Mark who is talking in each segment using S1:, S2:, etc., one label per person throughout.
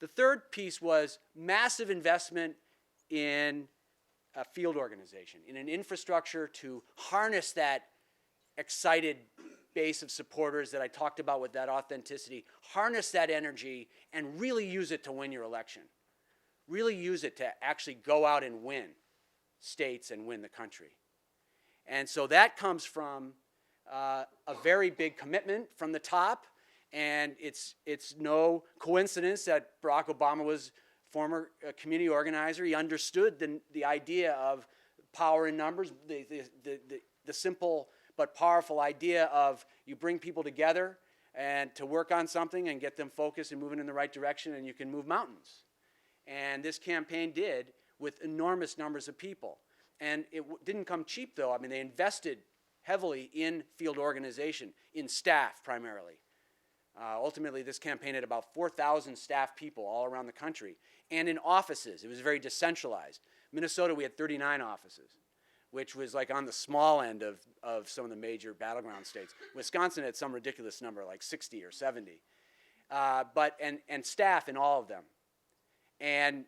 S1: The third piece was massive investment in a field organization, in an infrastructure to harness that excited base of supporters that I talked about with that authenticity, harness that energy and really use it to win your election. Really use it to actually go out and win states and win the country. And so that comes from a very big commitment from the top, and it's no coincidence that Barack Obama was former community organizer. He understood the idea of power in numbers, the simple but powerful idea of you bring people together and to work on something and get them focused and moving in the right direction, and you can move mountains. And this campaign did with enormous numbers of people. And it didn't come cheap, though. I mean, they invested heavily in field organization, in staff primarily. Ultimately, this campaign had about 4,000 staff people all around the country, and in offices. It was very decentralized. Minnesota, we had 39 offices, which was like on the small end of some of the major battleground states. Wisconsin had some ridiculous number, like 60 or 70. And staff in all of them. And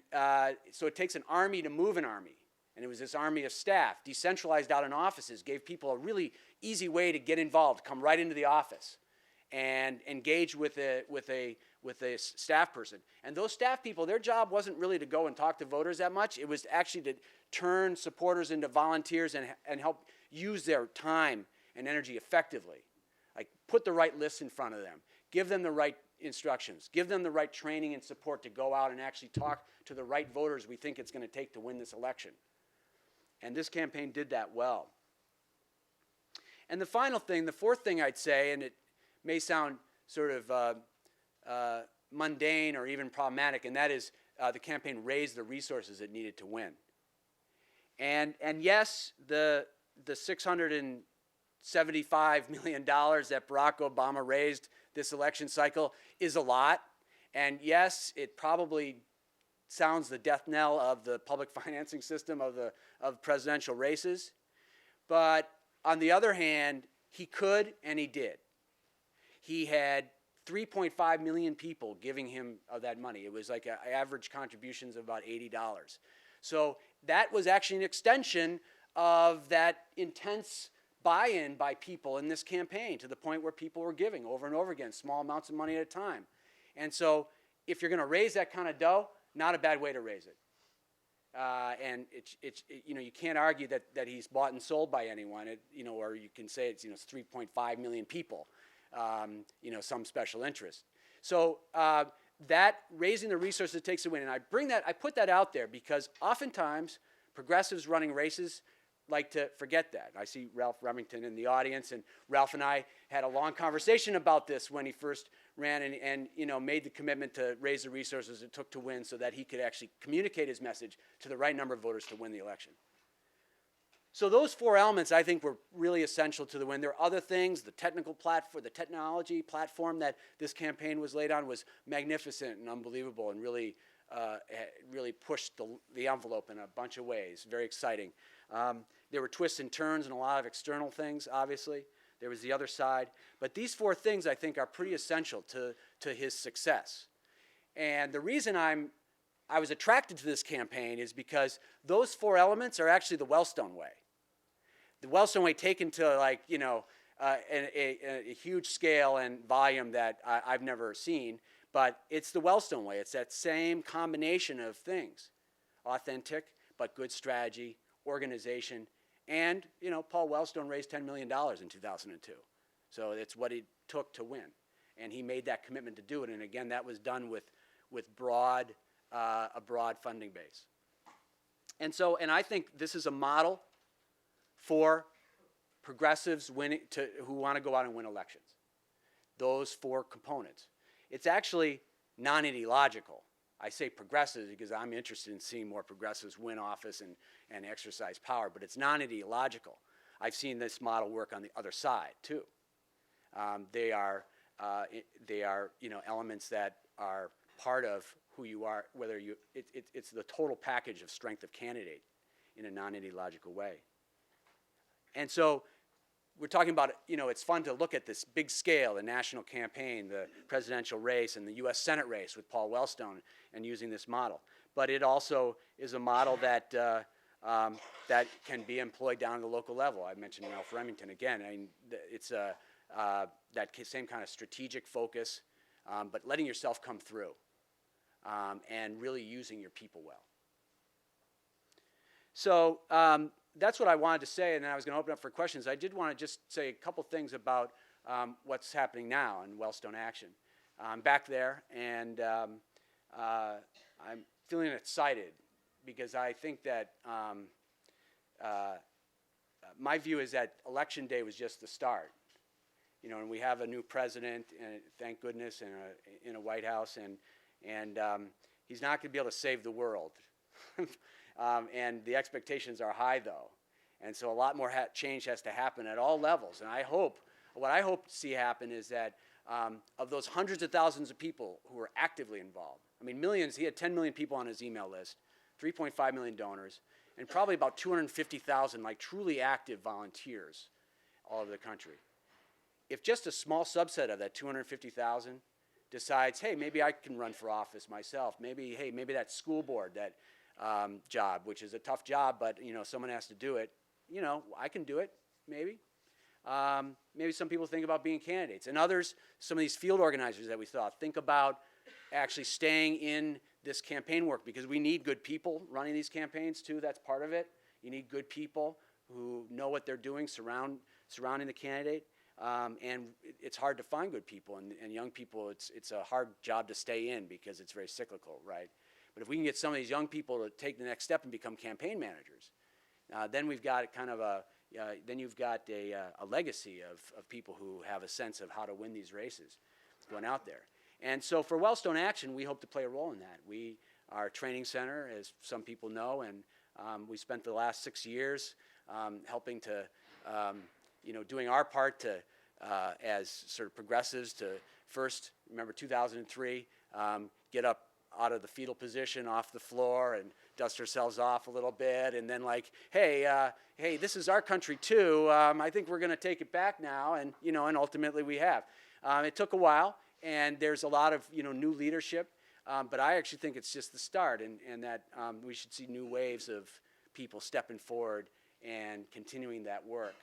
S1: so it takes an army to move an army. And it was this army of staff, decentralized out in offices, gave people a really easy way to get involved, come right into the office and engage with a staff person. And those staff people, their job wasn't really to go and talk to voters that much. It was actually to turn supporters into volunteers and help use their time and energy effectively. Like put the right lists in front of them, give them the right instructions, give them the right training and support to go out and actually talk to the right voters we think it's going to take to win this election. And this campaign did that well. And the final thing, the fourth thing I'd say, and it may sound sort of mundane or even problematic, and that is the campaign raised the resources it needed to win. And yes, the $675 million that Barack Obama raised this election cycle is a lot. And yes, it probably sounds the death knell of the public financing system of presidential races. But on the other hand, he could and he did. He had 3.5 million people giving him that money. It was like average contributions of about $80. So that was actually an extension of that intense buy-in by people in this campaign to the point where people were giving over and over again, small amounts of money at a time. And so if you're going to raise that kind of dough, not a bad way to raise it. And you can't argue that he's bought and sold by anyone, or you can say it's 3.5 million people, some special interest. So that raising the resources takes a win, and I put that out there because oftentimes progressives running races like to forget that. I see Ralph Remington in the audience, and Ralph and I had a long conversation about this when he first ran and made the commitment to raise the resources it took to win so that he could actually communicate his message to the right number of voters to win the election. So those four elements, I think, were really essential to the win. There are other things. The technical platform, the technology platform that this campaign was laid on was magnificent and unbelievable and really pushed the envelope in a bunch of ways. Very exciting. There were twists and turns and a lot of external things, obviously. There was the other side. But these four things, I think, are pretty essential to his success. And the reason I was attracted to this campaign is because those four elements are actually the Wellstone way. The Wellstone way taken to a huge scale and volume that I've never seen, but it's the Wellstone way. It's that same combination of things, authentic but good strategy, organization, and Paul Wellstone raised $10 million in 2002. So it's what it took to win, and he made that commitment to do it. And again, that was done with a broad funding base. And I think this is a model for progressives who want to go out and win elections. Those four components. It's actually non-ideological. I say progressives because I'm interested in seeing more progressives win office and exercise power, but it's non-ideological. I've seen this model work on the other side too. They are elements that are part of who you are, it's the total package of strength of candidate in a non-ideological way. And so we're talking about, it's fun to look at this big scale, the national campaign, the presidential race, and the U.S. Senate race with Paul Wellstone, and using this model. But it also is a model that that can be employed down at the local level. I mentioned Ralph Remington again. I mean, it's that same kind of strategic focus, but letting yourself come through, and really using your people well. So that's what I wanted to say, and then I was going to open up for questions. I did want to just say a couple things about what's happening now in Wellstone Action. I'm back there, and I'm feeling excited because I think that my view is that Election Day was just the start. And we have a new president, and thank goodness, in a White House, and he's not going to be able to save the world. And the expectations are high, though. And so a lot more change has to happen at all levels. And what I hope to see happen is that of those hundreds of thousands of people who are actively involved, I mean, millions, he had 10 million people on his email list, 3.5 million donors, and probably about 250,000 like truly active volunteers all over the country. If just a small subset of that 250,000 decides, hey, maybe I can run for office myself, maybe that school board, that job, which is a tough job, but someone has to do it, I can do it, maybe. Maybe some people think about being candidates, and others, some of these field organizers that we thought, think about actually staying in this campaign work, because we need good people running these campaigns too. That's part of it. You need good people who know what they're doing surrounding the candidate, and it's hard to find good people, and young people, it's a hard job to stay in because it's very cyclical, right? But if we can get some of these young people to take the next step and become campaign managers, then we've got kind of then you've got a legacy of people who have a sense of how to win these races going out there. And so for Wellstone Action, we hope to play a role in that. We are a training center, as some people know, and we spent the last 6 years helping to, doing our part to, as sort of progressives, to first, remember 2003, get up out of the fetal position off the floor and dust ourselves off a little bit, and then like, hey, this is our country too. I think we're going to take it back now, and and ultimately we have. It took a while, and there's a lot of new leadership, but I actually think it's just the start, and that we should see new waves of people stepping forward and continuing that work,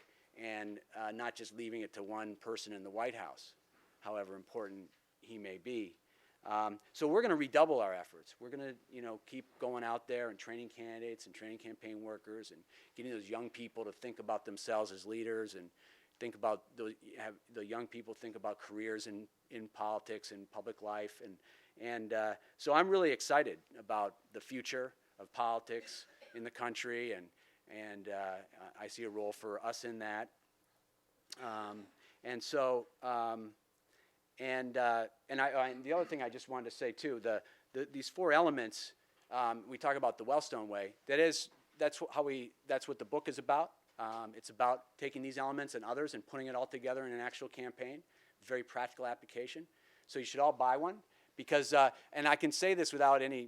S1: and not just leaving it to one person in the White House, however important he may be. So we're going to redouble our efforts. We're going to keep going out there and training candidates and training campaign workers and getting those young people to think about themselves as leaders, and think about have the young people think about careers in politics and public life, and so I'm really excited about the future of politics in the country, and I see a role for us in that, and so. And the other thing I just wanted to say too, these 4 elements, we talk about the Wellstone way. That's what the book is about. It's about taking these elements and others and putting it all together in an actual campaign. Very practical application. So you should all buy one, because and I can say this without any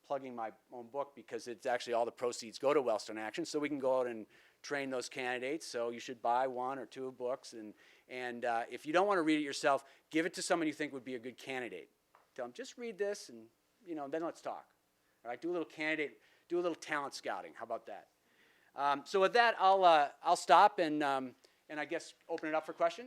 S1: plugging my own book, because it's actually all the proceeds go to Wellstone Action, so we can go out and train those candidates. So you should buy 1 or 2 books, and if you don't want to read it yourself, give it to someone you think would be a good candidate. Tell them, just read this, and then let's talk. All right, do a little talent scouting. How about that? So with that, I'll stop and I guess open it up for questions.